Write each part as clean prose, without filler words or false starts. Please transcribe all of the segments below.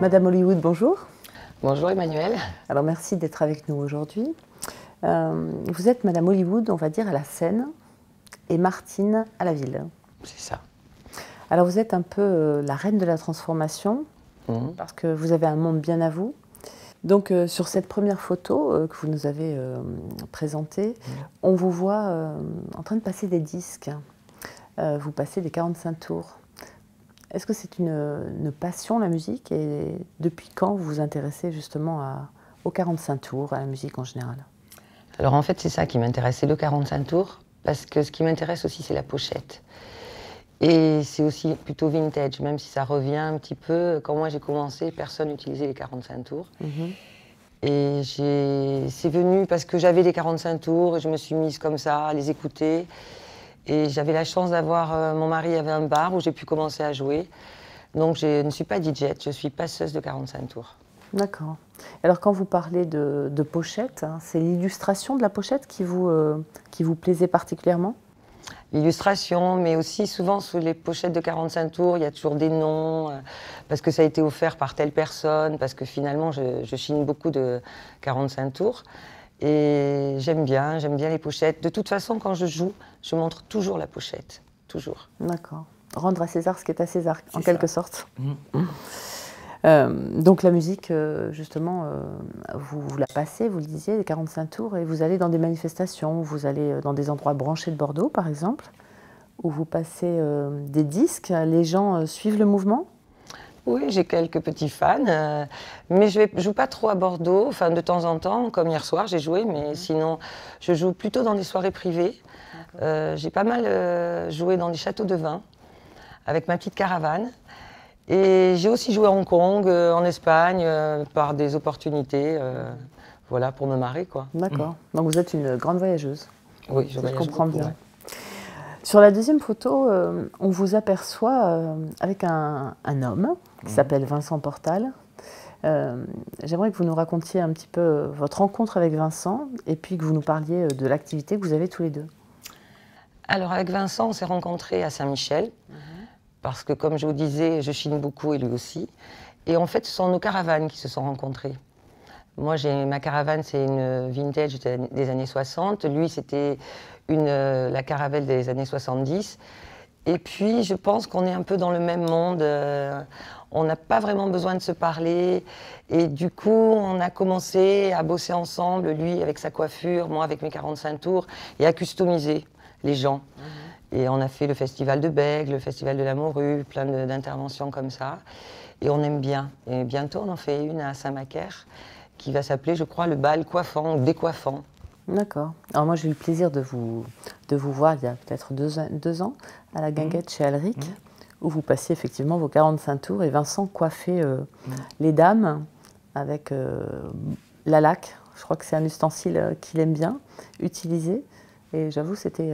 Madame Hollywood, bonjour. Bonjour Emmanuel. Alors merci d'être avec nous aujourd'hui. Vous êtes Madame Hollywood, on va dire, à la scène et Martine à la ville. C'est ça. Alors vous êtes un peu la reine de la transformation, parce que vous avez un monde bien à vous. Donc sur cette première photo que vous nous avez présentée, on vous voit en train de passer des disques. Vous passez des 45 tours. Est-ce que c'est une passion, la musique, et depuis quand vous vous intéressez justement aux 45 tours, à la musique en général? Alors en fait c'est ça qui m'intéresse, c'est le 45 tours, parce que ce qui m'intéresse aussi c'est la pochette. Et c'est aussi plutôt vintage, même si ça revient un petit peu. Quand moi j'ai commencé, personne n'utilisait les 45 tours. Et c'est venu parce que j'avais les 45 tours et je me suis mise comme ça à les écouter. Et j'avais la chance d'avoir, mon mari avait un bar où j'ai pu commencer à jouer. Donc je ne suis pas DJ, je suis passeuse de 45 tours. D'accord. Alors quand vous parlez de pochette, hein, c'est l'illustration de la pochette qui vous plaisait particulièrement? L'illustration, mais aussi souvent sous les pochettes de 45 tours, il y a toujours des noms, parce que ça a été offert par telle personne, parce que finalement je chine beaucoup de 45 tours. Et j'aime bien les pochettes. De toute façon, quand je joue, je montre toujours la pochette, toujours. D'accord. Rendre à César ce qui est à César, en quelque sorte. Donc la musique, justement, vous la passez, vous le disiez, les 45 tours, et vous allez dans des manifestations, vous allez dans des endroits branchés de Bordeaux, par exemple, où vous passez des disques, les gens suivent le mouvement? Oui, j'ai quelques petits fans, mais je ne joue pas trop à Bordeaux, enfin de temps en temps, comme hier soir j'ai joué, mais sinon je joue plutôt dans des soirées privées. J'ai pas mal joué dans des châteaux de vin, avec ma petite caravane. Et j'ai aussi joué à Hong Kong, en Espagne, par des opportunités, voilà, pour me marrer, quoi. D'accord. Donc vous êtes une grande voyageuse. Oui, je voyage comprends beaucoup, bien. ouais. Sur la deuxième photo, on vous aperçoit avec un homme qui s'appelle Vincent Portal. J'aimerais que vous nous racontiez un petit peu votre rencontre avec Vincent et puis que vous nous parliez de l'activité que vous avez tous les deux. Alors avec Vincent, on s'est rencontrés à Saint-Michel, parce que comme je vous disais, je chine beaucoup et lui aussi. Et en fait, ce sont nos caravanes qui se sont rencontrées. Moi, ma caravane, c'est une vintage des années 60. Lui, c'était la caravelle des années 70. Et puis, je pense qu'on est un peu dans le même monde. On n'a pas vraiment besoin de se parler. Et du coup, on a commencé à bosser ensemble, lui avec sa coiffure, moi avec mes 45 tours, et à customiser les gens. Et on a fait le festival de Bègue, le festival de la Morue, plein d'interventions comme ça. Et on aime bien. Et bientôt, on en fait une à Saint-Macaire, qui va s'appeler, je crois, le bal coiffant ou décoiffant. D'accord. Alors moi, j'ai eu le plaisir de vous voir il y a peut-être 2 ans à la Guinguette chez Alric, où vous passiez effectivement vos 45 tours et Vincent coiffait les dames avec la laque. Je crois que c'est un ustensile qu'il aime bien utiliser. Et j'avoue, c'était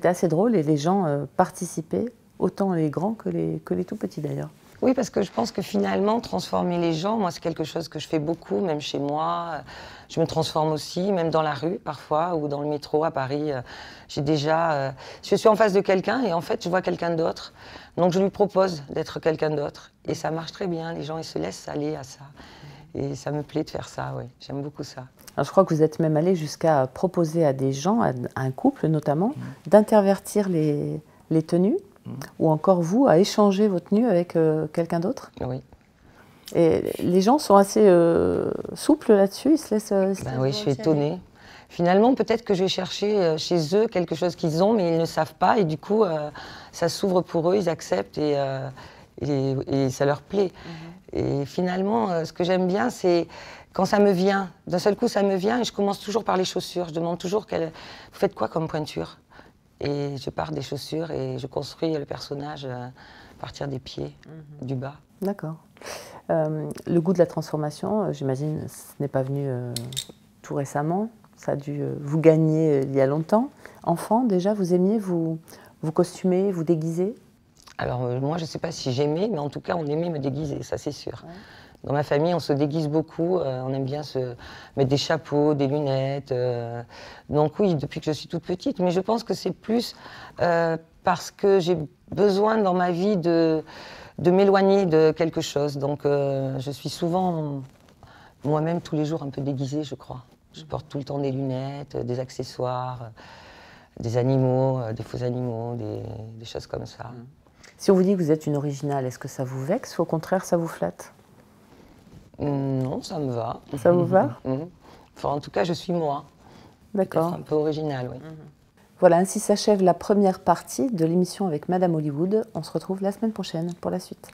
assez drôle et les gens participaient, autant les grands que les tout petits d'ailleurs. Oui, parce que je pense que finalement, transformer les gens, moi, c'est quelque chose que je fais beaucoup, même chez moi. Je me transforme aussi, même dans la rue, parfois, ou dans le métro à Paris. Je suis en face de quelqu'un et en fait, je vois quelqu'un d'autre. Donc, je lui propose d'être quelqu'un d'autre. Et ça marche très bien. Les gens, ils se laissent aller à ça. Et ça me plaît de faire ça, oui. J'aime beaucoup ça. Alors, je crois que vous êtes même allé jusqu'à proposer à des gens, à un couple notamment, d'intervertir les tenues. Ou encore vous, à échanger vos tenues avec quelqu'un d'autre? Oui. Et les gens sont assez souples là-dessus, ils se laissent... Oui, je suis étonnée. Finalement, peut-être que je vais chercher chez eux quelque chose qu'ils ont, mais ils ne savent pas. Et du coup, ça s'ouvre pour eux, ils acceptent et ça leur plaît. Et finalement, ce que j'aime bien, c'est quand ça me vient. D'un seul coup, ça me vient et je commence toujours par les chaussures. Je demande toujours, vous faites quoi comme pointure? Et je pars des chaussures et je construis le personnage à partir des pieds, du bas. D'accord. Le goût de la transformation, j'imagine, ce n'est pas venu tout récemment. Ça a dû vous gagner il y a longtemps. Enfant, déjà, vous aimiez vous costumer, vous déguiser? Alors moi, je ne sais pas si j'aimais, mais en tout cas, on aimait me déguiser, ça c'est sûr. Ouais. Dans ma famille, on se déguise beaucoup, on aime bien se mettre des chapeaux, des lunettes. Donc oui, depuis que je suis toute petite, mais je pense que c'est plus parce que j'ai besoin dans ma vie de de m'éloigner de quelque chose. Donc je suis souvent moi-même tous les jours un peu déguisée, je crois. Je porte tout le temps des lunettes, des accessoires, des animaux, des faux animaux, des choses comme ça. Si on vous dit que vous êtes une originale, est-ce que ça vous vexe ou au contraire ça vous flatte? Non, ça me va. Ça vous va? Enfin, en tout cas, je suis moi. D'accord. Un peu original, oui. Voilà, ainsi s'achève la première partie de l'émission avec Madame Hollywood. On se retrouve la semaine prochaine pour la suite.